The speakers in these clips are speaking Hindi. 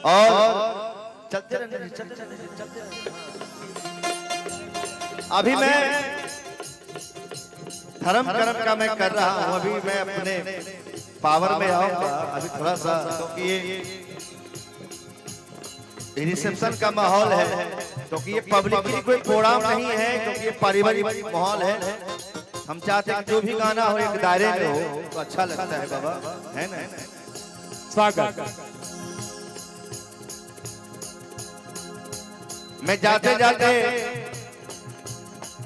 और चलते रहने चलते रहने। अभी मैं धर्म कर्म का मैं कर रहा हूं, अभी मैं अपने पावर में आऊंगा अभी थोड़ा सा, क्योंकि ये रिसेप्शन का माहौल है, क्योंकि ये पब्लिकली कोई प्रोग्राम नहीं है, क्योंकि ये पारिवारिक माहौल है। हम चाहते हैं जो भी गाना हो एक दायरे में हो तो अच्छा लगता है बाबा, है ना। स्वागत। मैं जाते जाते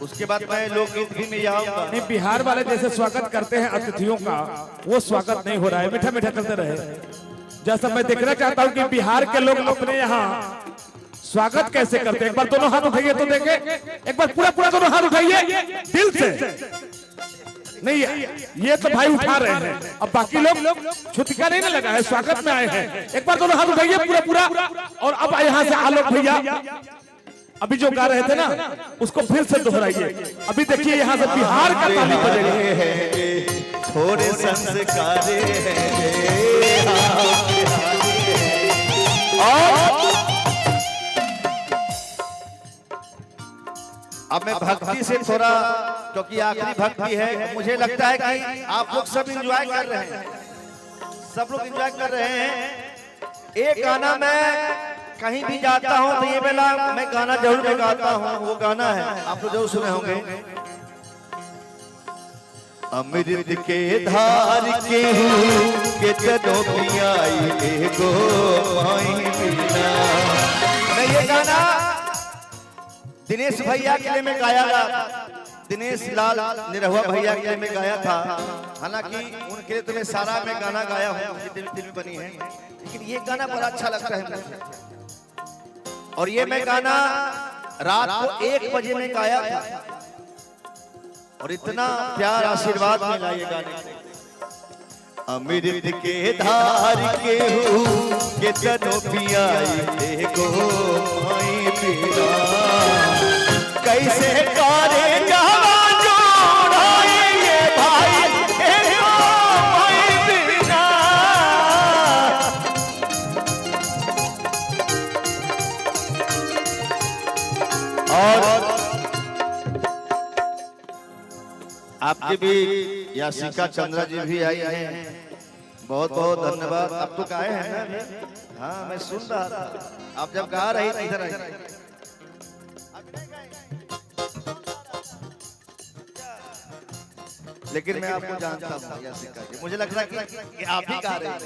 उसके बाद मैं लोकगीत भी में जाऊंगा। नहीं, बिहार वाले जैसे स्वागत करते हैं अतिथियों का, वो स्वागत नहीं हो रहा है, मीठा मीठा करते रहे। जैसा मैं देखना चाहता हूँ कि बिहार के लोग अपने यहाँ स्वागत कैसे करते हैं। एक बार दोनों हाथ उठाइए तो देखे, एक बार पूरा पूरा दोनों हाथ उठाइए दिल से। नहीं, ये तो भाई उठा रहे हैं, अब बाकी लोग छुटका नहीं ना लगा है, स्वागत में आए हैं। एक बार दोनों हाथ उठाइए पूरा पूरा। और अब यहाँ से आलोक भैया अभी जो गा रहे थे ना, उसको फिर से दोहराइए। अभी देखिए यहाँ से बिहार का ताली बजेगा। थोड़े संस्कार अब मैं भक्ति से थोड़ा, क्योंकि आखिरी भक्ति है, मुझे लगता है कि आप लोग सब एंजॉय कर रहे हैं, सब लोग एंजॉय कर रहे हैं। एक गाना मैं कहीं भी जाता हूं तो ये बेला मैं गाना जरूर में गाता हूं, वो गाना है आप लोग जरूर सुने होंगे। अमृत के धार के के तनो पियाई एगो माई बिना। मैं ये गाना दिनेश भैया के लिए में गाया था, दिनेश लाल निरहुआ भैया के लिए में गाया था। हालांकि उनके लिए तो मैं सारा में गाना गाया हूँ, फिल्म बनी है, लेकिन ये गाना बड़ा अच्छा लगता है मुझे। और ये मैं गाना रात को 1 बजे में गाया था, और इतना प्यार आशीर्वाद मिला ये गाने को। अमृत के धार के के तनो पियाई एगो माई बिना। कैसे करे जावा जोड़ाई ये भाई एगो माई बिना। और आपके भी यासिका चंद्रा जी भी आई हैं, बहुत बहुत धन्यवाद। आप तो गाए हैं ना? हाँ, मैं सुन रहा था, आप जब गा रही थी इधर आई। लेकिन मैं आपको जानता हूँ यासिका जी, मुझे लग रहा है कि आप ही गा रहे हैं।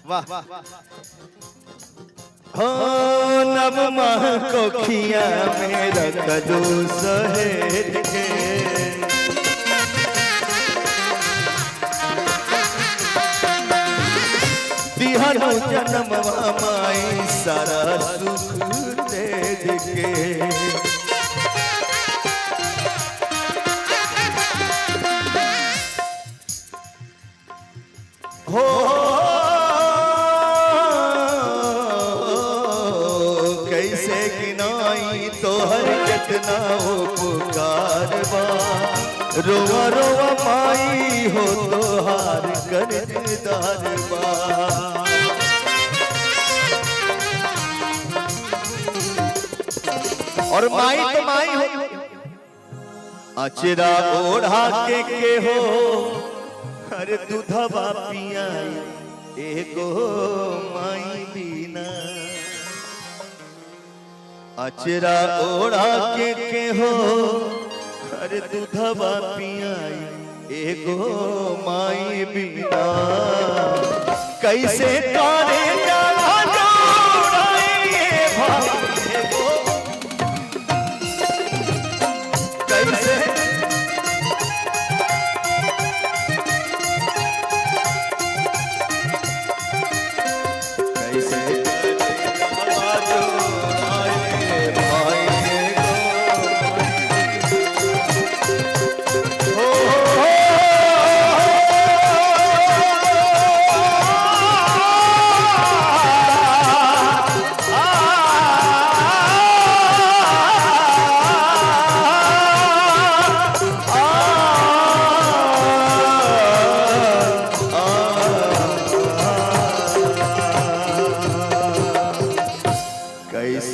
वाह वाह। हो नव माह को खिया मेरा कदू सहेज के। दिहनु जन्म माई सारा सुख तेज के। हो कैसे गिनाई तोहर कितना उपकार बा। रोवा रोवा माई हो तोहार करदार बा। और माई तो माई हो, अचरा ओढ़ा के हो, अरे दूधवा पियाई एगो माई बिना। अचरा ओढ़ा के हो, अरे दूधवा पियाई एगो माई बिना। कैसे करे जावा जोड़ाई ये भाई एगो, कैसे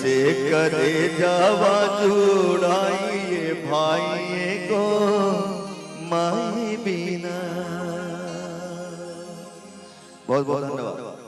कैसे करे जावा जुड़ाइए भाई को माई बिना। बहुत बहुत धन्यवाद।